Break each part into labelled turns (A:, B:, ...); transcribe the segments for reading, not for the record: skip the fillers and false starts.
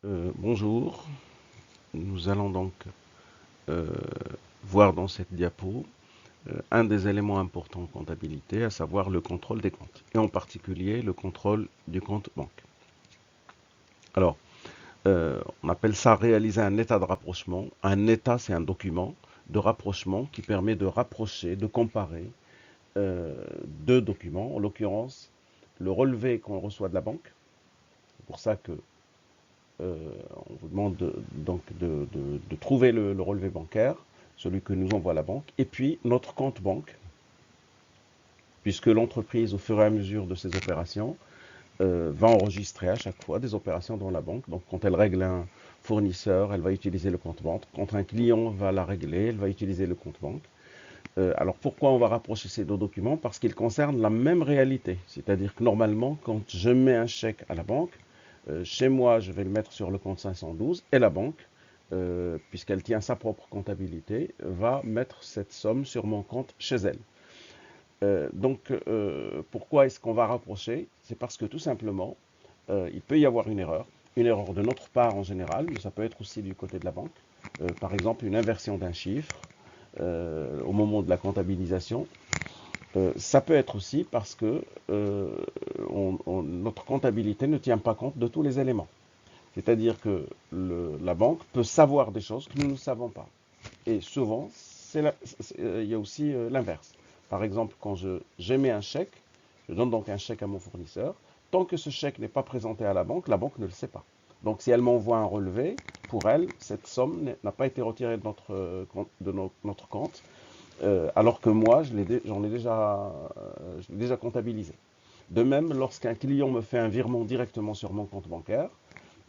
A: Bonjour, nous allons donc euh, voir dans cette diapo un des éléments importants en comptabilité, à savoir le contrôle des comptes, et en particulier le contrôle du compte banque. Alors, on appelle ça réaliser un état de rapprochement. Un état, c'est un document de rapprochement qui permet de rapprocher, de comparer deux documents, en l'occurrence le relevé qu'on reçoit de la banque. C'est pour ça que on vous demande de trouver le relevé bancaire, celui que nous envoie la banque, et puis notre compte banque, puisque l'entreprise, au fur et à mesure de ses opérations, va enregistrer à chaque fois des opérations dans la banque. Donc quand elle règle un fournisseur, elle va utiliser le compte banque. Quand un client va la régler, elle va utiliser le compte banque. Alors pourquoi on va rapprocher ces deux documents? Parce qu'ils concernent la même réalité. C'est-à-dire que normalement, quand je mets un chèque à la banque, chez moi, je vais le mettre sur le compte 512 et la banque, puisqu'elle tient sa propre comptabilité, va mettre cette somme sur mon compte chez elle. Pourquoi est-ce qu'on va rapprocher? C'est parce que tout simplement, il peut y avoir une erreur de notre part en général, mais ça peut être aussi du côté de la banque. Par exemple, une inversion d'un chiffre au moment de la comptabilisation. Ça peut être aussi parce que notre comptabilité ne tient pas compte de tous les éléments. C'est-à-dire que la banque peut savoir des choses que nous ne savons pas. Et souvent, il y a aussi l'inverse. Par exemple, quand j'émets un chèque, je donne donc un chèque à mon fournisseur. Tant que ce chèque n'est pas présenté à la banque ne le sait pas. Donc si elle m'envoie un relevé, pour elle, cette somme n'a pas été retirée de notre compte, alors que moi, je l'ai déjà comptabilisé. De même, lorsqu'un client me fait un virement directement sur mon compte bancaire,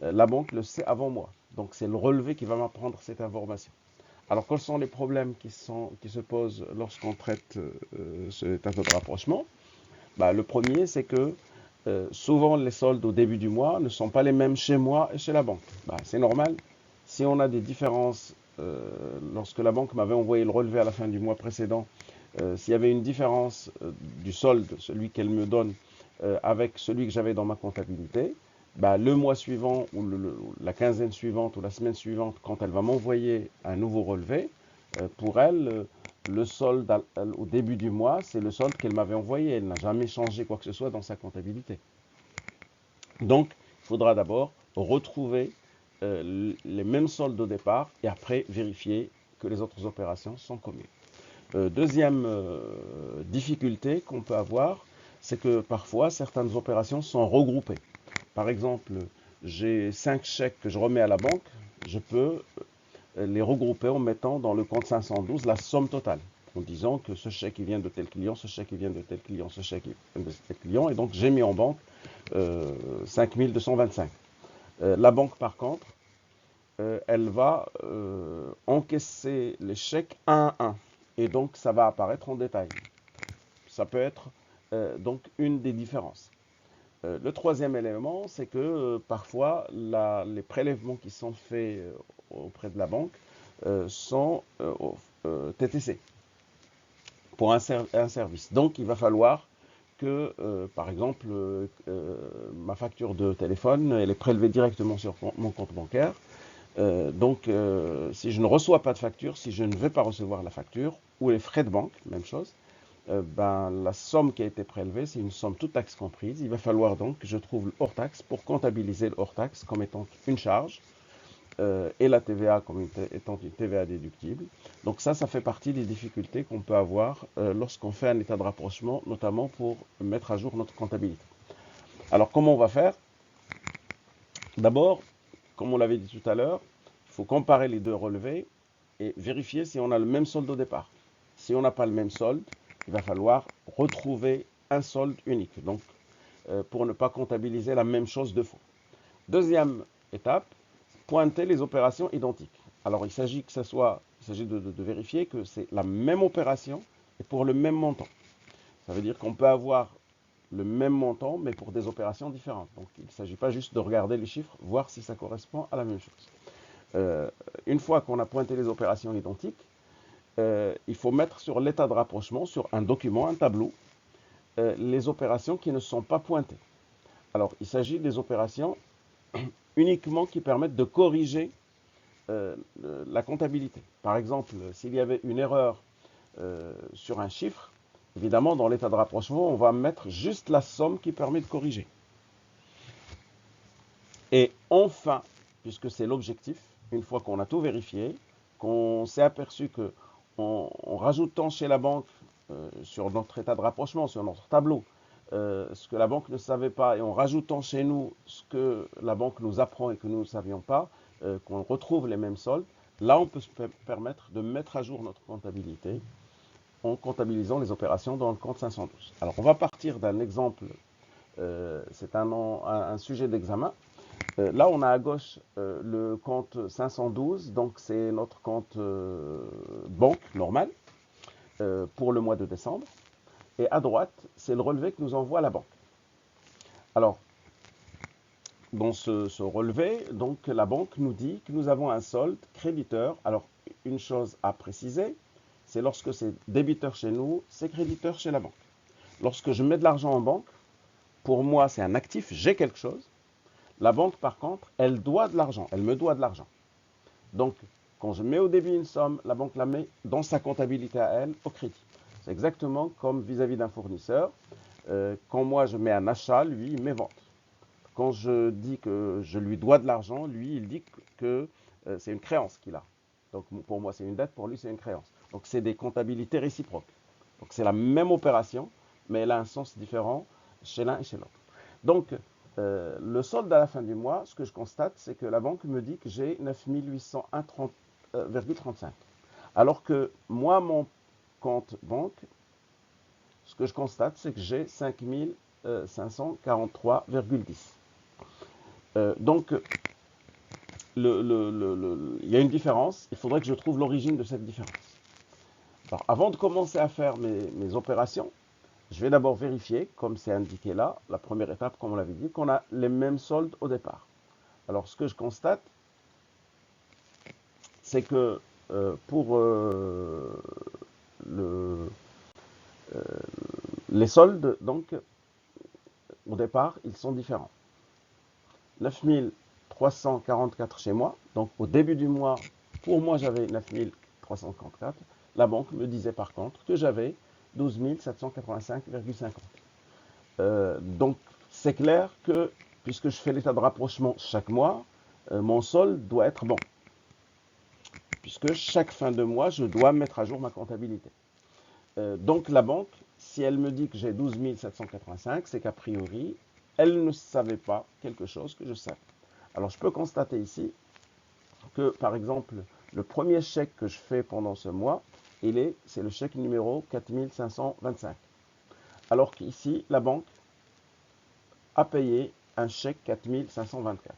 A: la banque le sait avant moi. Donc c'est le relevé qui va m'apprendre cette information. Alors quels sont les problèmes qui se posent lorsqu'on traite cet état de rapprochement? Le premier, c'est que souvent les soldes au début du mois ne sont pas les mêmes chez moi et chez la banque. C'est normal. Si on a des différences, lorsque la banque m'avait envoyé le relevé à la fin du mois précédent, s'il y avait une différence du solde, celui qu'elle me donne, avec celui que j'avais dans ma comptabilité, le mois suivant ou la quinzaine suivante ou la semaine suivante, quand elle va m'envoyer un nouveau relevé, pour elle, le solde au début du mois, c'est le solde qu'elle m'avait envoyé. Elle n'a jamais changé quoi que ce soit dans sa comptabilité. Donc, il faudra d'abord retrouver les mêmes soldes au départ et après vérifier que les autres opérations sont communes. Deuxième difficulté qu'on peut avoir, c'est que parfois certaines opérations sont regroupées. Par exemple, j'ai 5 chèques que je remets à la banque, je peux les regrouper en mettant dans le compte 512 la somme totale, en disant que ce chèque il vient de tel client, ce chèque il vient de tel client, ce chèque il vient de tel client, et donc j'ai mis en banque 5225. La banque, par contre, elle va encaisser les chèques un à un, et donc ça va apparaître en détail. Ça peut être donc une des différences. Le troisième élément, c'est que parfois les prélèvements qui sont faits auprès de la banque sont TTC pour un service. Donc il va falloir que, par exemple, ma facture de téléphone, elle est prélevée directement sur mon compte bancaire. Si je ne reçois pas de facture, si je ne vais pas recevoir la facture, ou les frais de banque, même chose, la somme qui a été prélevée, c'est une somme toute taxe comprise. Il va falloir donc que je trouve le hors-taxe pour comptabiliser le hors-taxe comme étant une charge et la TVA comme étant une TVA déductible. Donc ça fait partie des difficultés qu'on peut avoir lorsqu'on fait un état de rapprochement, notamment pour mettre à jour notre comptabilité. Alors comment on va faire? D'abord, comme on l'avait dit tout à l'heure, il faut comparer les deux relevés et vérifier si on a le même solde au départ. Si on n'a pas le même solde, il va falloir retrouver un solde unique, donc pour ne pas comptabiliser la même chose deux fois. Deuxième étape, pointer les opérations identiques. Alors il s'agit de vérifier que c'est la même opération et pour le même montant. Ça veut dire qu'on peut avoir le même montant, mais pour des opérations différentes. Donc il ne s'agit pas juste de regarder les chiffres, voir si ça correspond à la même chose. Une fois qu'on a pointé les opérations identiques, il faut mettre sur l'état de rapprochement, sur un document, un tableau, les opérations qui ne sont pas pointées. Alors, il s'agit des opérations uniquement qui permettent de corriger la comptabilité. Par exemple, s'il y avait une erreur sur un chiffre, évidemment, dans l'état de rapprochement, on va mettre juste la somme qui permet de corriger. Et enfin, puisque c'est l'objectif, une fois qu'on a tout vérifié, qu'on s'est aperçu que en rajoutant chez la banque sur notre état de rapprochement, sur notre tableau, ce que la banque ne savait pas, et en rajoutant chez nous ce que la banque nous apprend et que nous ne savions pas, qu'on retrouve les mêmes soldes, là on peut se permettre de mettre à jour notre comptabilité en comptabilisant les opérations dans le compte 512. Alors on va partir d'un exemple, c'est un sujet d'examen. Là, on a à gauche le compte 512, donc c'est notre compte banque normal pour le mois de décembre. Et à droite, c'est le relevé que nous envoie la banque. Alors, dans ce relevé, donc, la banque nous dit que nous avons un solde créditeur. Alors, une chose à préciser, c'est lorsque c'est débiteur chez nous, c'est créditeur chez la banque. Lorsque je mets de l'argent en banque, pour moi, c'est un actif, j'ai quelque chose. La banque, par contre, elle doit de l'argent, elle me doit de l'argent. Donc, quand je mets au débit une somme, la banque la met dans sa comptabilité à elle, au crédit. C'est exactement comme vis-à-vis d'un fournisseur. Quand moi je mets un achat, lui, il met vente. Quand je dis que je lui dois de l'argent, lui, il dit que c'est une créance qu'il a. Donc, pour moi, c'est une dette, pour lui, c'est une créance. Donc, c'est des comptabilités réciproques. Donc, c'est la même opération, mais elle a un sens différent chez l'un et chez l'autre. Donc, le solde à la fin du mois, ce que je constate, c'est que la banque me dit que j'ai 9 801,35. Alors que moi, mon compte banque, ce que je constate, c'est que j'ai 5 543,10. Donc, il y a une différence. Il faudrait que je trouve l'origine de cette différence. Alors, avant de commencer à faire mes opérations, je vais d'abord vérifier, comme c'est indiqué là, la première étape, comme on l'avait dit, qu'on a les mêmes soldes au départ. Alors, ce que je constate, c'est que pour les soldes, donc, au départ, ils sont différents. 9 344 chez moi, donc au début du mois, pour moi, j'avais 9 344. La banque me disait par contre que j'avais 12 785,50. Donc, c'est clair que, puisque je fais l'état de rapprochement chaque mois, mon solde doit être bon. Puisque chaque fin de mois, je dois mettre à jour ma comptabilité. Donc, la banque, si elle me dit que j'ai 12 785, c'est qu'a priori, elle ne savait pas quelque chose que je savais. Alors, je peux constater ici que, par exemple, le premier chèque que je fais pendant ce mois, c'est le chèque numéro 4525. Alors qu'ici, la banque a payé un chèque 4524.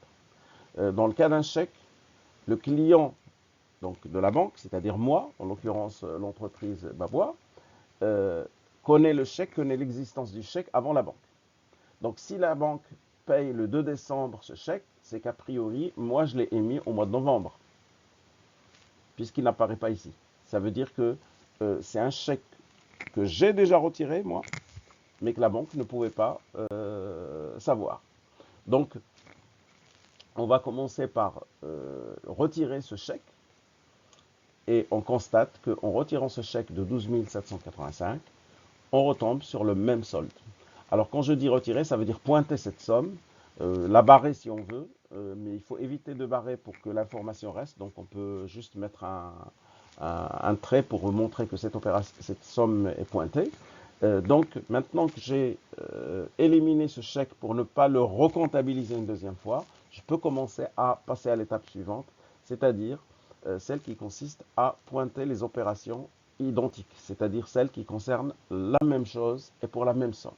A: Dans le cas d'un chèque, le client donc, de la banque, c'est-à-dire moi, en l'occurrence l'entreprise Babois, connaît le chèque, connaît l'existence du chèque avant la banque. Donc si la banque paye le 2 décembre ce chèque, c'est qu'a priori, moi je l'ai émis au mois de novembre, puisqu'il n'apparaît pas ici. Ça veut dire que c'est un chèque que j'ai déjà retiré, moi, mais que la banque ne pouvait pas savoir. Donc, on va commencer par retirer ce chèque, et on constate qu'en retirant ce chèque de 12 785, on retombe sur le même solde. Alors quand je dis retirer, ça veut dire pointer cette somme, la barrer si on veut, mais il faut éviter de barrer pour que l'information reste, donc on peut juste mettre un trait pour montrer que cette somme est pointée. Donc maintenant que j'ai éliminé ce chèque pour ne pas le recomptabiliser une deuxième fois, je peux commencer à passer à l'étape suivante, c'est-à-dire celle qui consiste à pointer les opérations identiques, c'est-à-dire celles qui concernent la même chose et pour la même somme.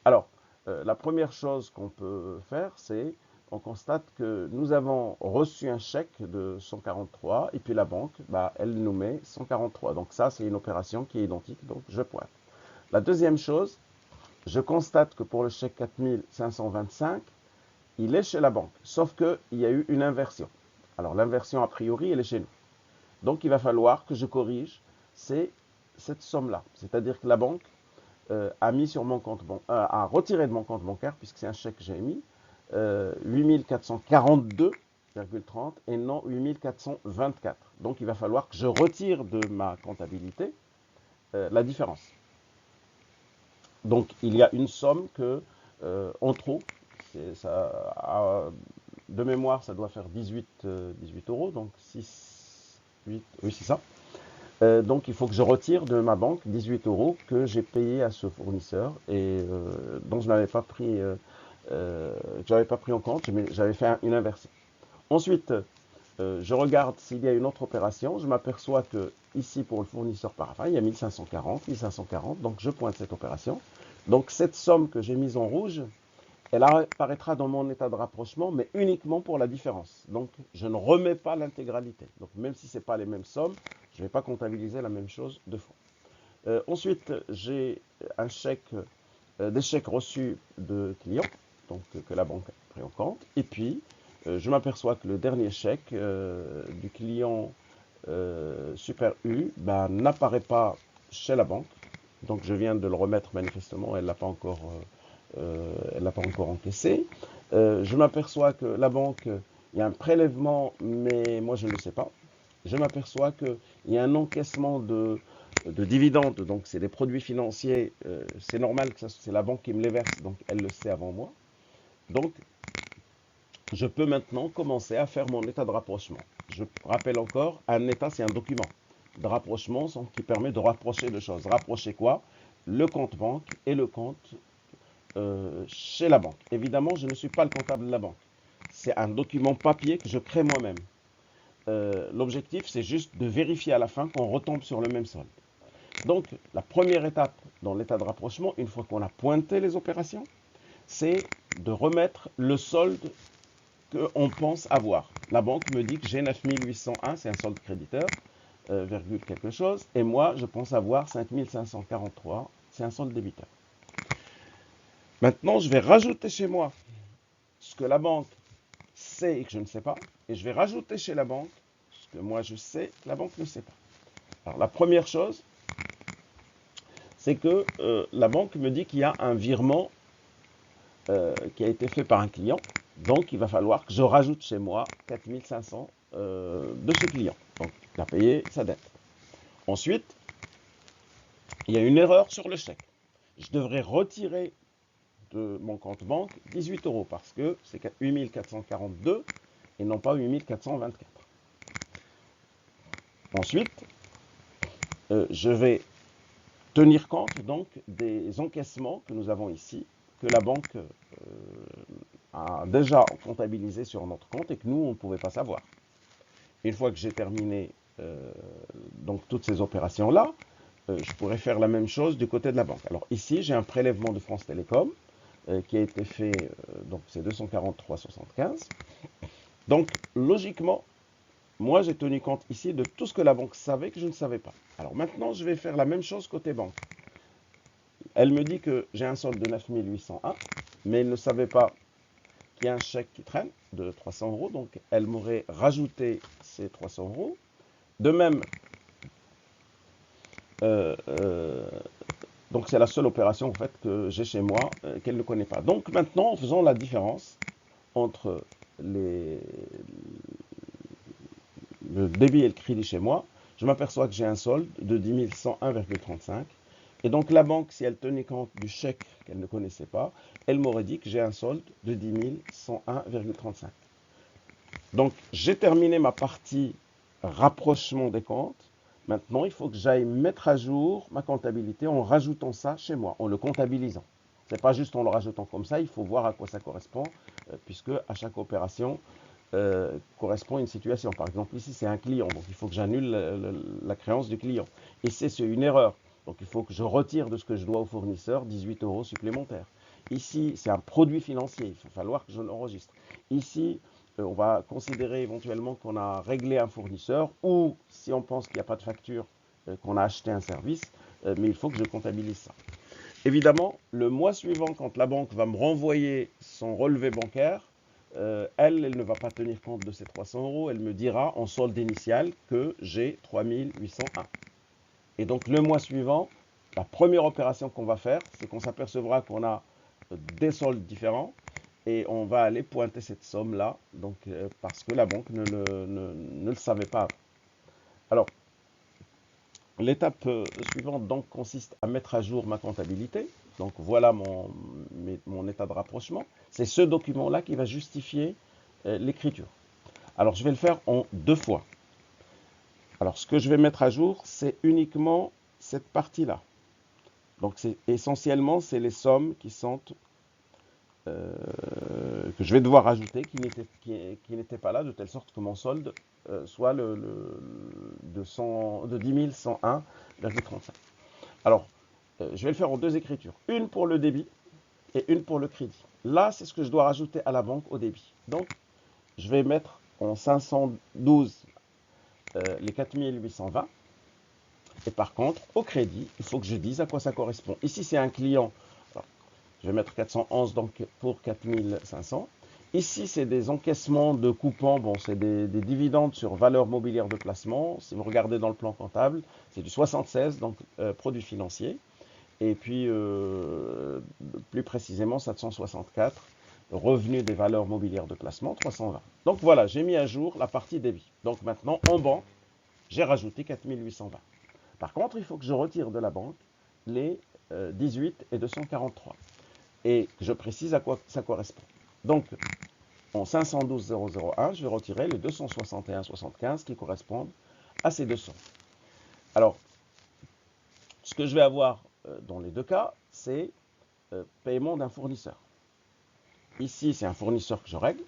A: Alors, la première chose qu'on peut faire, c'est on constate que nous avons reçu un chèque de 143 et puis la banque, elle nous met 143. Donc ça, c'est une opération qui est identique, donc je pointe. La deuxième chose, je constate que pour le chèque 4525, il est chez la banque, sauf qu'il y a eu une inversion. Alors l'inversion, a priori, elle est chez nous. Donc il va falloir que je corrige cette somme-là. C'est-à-dire que la banque a mis sur mon compte a retiré de mon compte bancaire, puisque c'est un chèque que j'ai émis, 8442,30 et non 8424. Donc il va falloir que je retire de ma comptabilité la différence. Donc il y a une somme que, en trop, de mémoire, ça doit faire 18 euros, donc 6, 8, oui c'est ça. Donc il faut que je retire de ma banque 18 euros que j'ai payé à ce fournisseur et dont je n'avais pas pris, en compte, j'avais fait une inversion. Ensuite, je regarde s'il y a une autre opération, je m'aperçois que ici pour le fournisseur Parafin, il y a 1540, donc je pointe cette opération. Donc cette somme que j'ai mise en rouge, elle apparaîtra dans mon état de rapprochement, mais uniquement pour la différence. Donc je ne remets pas l'intégralité. Donc même si ce n'est pas les mêmes sommes, je ne vais pas comptabiliser la même chose deux fois. Ensuite, j'ai un chèque, des chèques reçus de clients, donc que la banque a pris en compte. Et puis, je m'aperçois que le dernier chèque du client Super U n'apparaît pas chez la banque. Donc je viens de le remettre manifestement, elle ne l'a pas encore encaissé. Je m'aperçois que la banque, il y a un prélèvement, mais moi je ne le sais pas. Je m'aperçois qu'il y a un encaissement de dividendes, donc c'est des produits financiers, c'est normal que c'est la banque qui me les verse, donc elle le sait avant moi. Donc je peux maintenant commencer à faire mon état de rapprochement. Je rappelle encore, un état c'est un document de rapprochement qui permet de rapprocher deux choses. Rapprocher quoi? Le compte banque et le compte chez la banque. Évidemment, je ne suis pas le comptable de la banque. C'est un document papier que je crée moi-même. L'objectif, c'est juste de vérifier à la fin qu'on retombe sur le même solde. Donc, la première étape dans l'état de rapprochement, une fois qu'on a pointé les opérations, c'est de remettre le solde qu'on pense avoir. La banque me dit que j'ai 9801, c'est un solde créditeur, virgule quelque chose, et moi, je pense avoir 5543, c'est un solde débiteur. Maintenant, je vais rajouter chez moi ce que la banque sait et que je ne sais pas, et je vais rajouter chez la banque ce que moi je sais que la banque ne sait pas. Alors, la première chose, c'est que la banque me dit qu'il y a un virement qui a été fait par un client, donc il va falloir que je rajoute chez moi 4500 de ce client. Donc, il a payé sa dette. Ensuite, il y a une erreur sur le chèque. Je devrais retirer de mon compte banque 18 euros parce que c'est 8442 et non pas 8424. Ensuite, je vais tenir compte donc des encaissements que nous avons ici, que la banque a déjà comptabilisé sur notre compte et que nous, on ne pouvait pas savoir. Une fois que j'ai terminé donc toutes ces opérations-là, je pourrais faire la même chose du côté de la banque. Alors ici, j'ai un prélèvement de France Télécom qui a été fait, donc c'est 243,75. Donc logiquement, moi j'ai tenu compte ici de tout ce que la banque savait que je ne savais pas. Alors maintenant, je vais faire la même chose côté banque. Elle me dit que j'ai un solde de 9801, mais elle ne savait pas qu'il y a un chèque qui traîne de 300 euros, donc elle m'aurait rajouté ces 300 euros. De même, donc c'est la seule opération en fait que j'ai chez moi qu'elle ne connaît pas. Donc maintenant, en faisant la différence entre le débit et le crédit chez moi, je m'aperçois que j'ai un solde de 10 101,35. Et donc la banque, si elle tenait compte du chèque qu'elle ne connaissait pas, elle m'aurait dit que j'ai un solde de 10 101,35. Donc j'ai terminé ma partie rapprochement des comptes. Maintenant, il faut que j'aille mettre à jour ma comptabilité en rajoutant ça chez moi, en le comptabilisant. Ce n'est pas juste en le rajoutant comme ça, il faut voir à quoi ça correspond, puisque à chaque opération correspond une situation. Par exemple, ici, c'est un client, donc il faut que j'annule la créance du client. Ici, c'est une erreur, donc il faut que je retire de ce que je dois au fournisseur 18 euros supplémentaires. Ici, c'est un produit financier, il va falloir que je l'enregistre. Ici, on va considérer éventuellement qu'on a réglé un fournisseur ou si on pense qu'il n'y a pas de facture, qu'on a acheté un service, mais il faut que je comptabilise ça. Évidemment, le mois suivant, quand la banque va me renvoyer son relevé bancaire, elle ne va pas tenir compte de ces 300 euros, elle me dira en solde initial que j'ai 3801. Et donc le mois suivant, la première opération qu'on va faire, c'est qu'on s'apercevra qu'on a des soldes différents et on va aller pointer cette somme-là, donc parce que la banque ne le savait pas. Alors, l'étape suivante donc consiste à mettre à jour ma comptabilité. Donc voilà mon état de rapprochement. C'est ce document-là qui va justifier l'écriture. Alors je vais le faire en 2 fois. Alors ce que je vais mettre à jour, c'est uniquement cette partie-là. Donc essentiellement, c'est les sommes qui sont que je vais devoir ajouter, qui n'étaient pas là, de telle sorte que mon solde soit de 10 101,35. Alors, je vais le faire en 2 écritures. Une pour le débit et une pour le crédit. Là, c'est ce que je dois rajouter à la banque au débit. Donc, je vais mettre en 512 les 4820. Et par contre, au crédit, il faut que je dise à quoi ça correspond. Ici, c'est un client. Alors, je vais mettre 411 donc pour 4500. Ici, c'est des encaissements de coupons. Bon, c'est des dividendes sur valeur mobilière de placement. Si vous regardez dans le plan comptable, c'est du 76, donc produit financier. Et puis, plus précisément, 764, revenus des valeurs mobilières de placement, 320. Donc voilà, j'ai mis à jour la partie débit. Donc maintenant, en banque, j'ai rajouté 4820. Par contre, il faut que je retire de la banque les 18 et 243. Et je précise à quoi ça correspond. Donc, en 512,001, je vais retirer les 261,75 qui correspondent à ces deux sommes. Alors, ce que je vais avoir dans les deux cas, c'est paiement d'un fournisseur. Ici, c'est un fournisseur que je règle,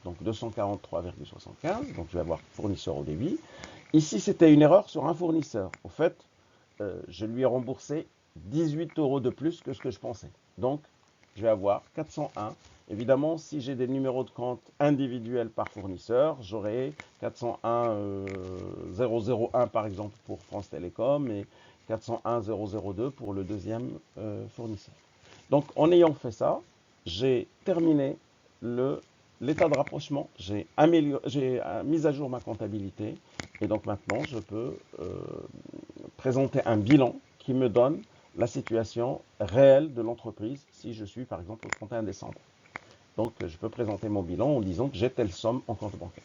A: donc 243,75, donc je vais avoir fournisseur au débit. Ici, c'était une erreur sur un fournisseur. Au fait, je lui ai remboursé 18 € de plus que ce que je pensais. Donc, je vais avoir 401. Évidemment, si j'ai des numéros de compte individuels par fournisseur, j'aurai 401 001 par exemple pour France Télécom et 401 002 pour le deuxième fournisseur. Donc, en ayant fait ça, j'ai terminé l'état de rapprochement, j'ai mis à jour ma comptabilité et donc maintenant je peux présenter un bilan qui me donne la situation réelle de l'entreprise si je suis par exemple au 31 décembre. Donc je peux présenter mon bilan en disant que j'ai telle somme en compte bancaire.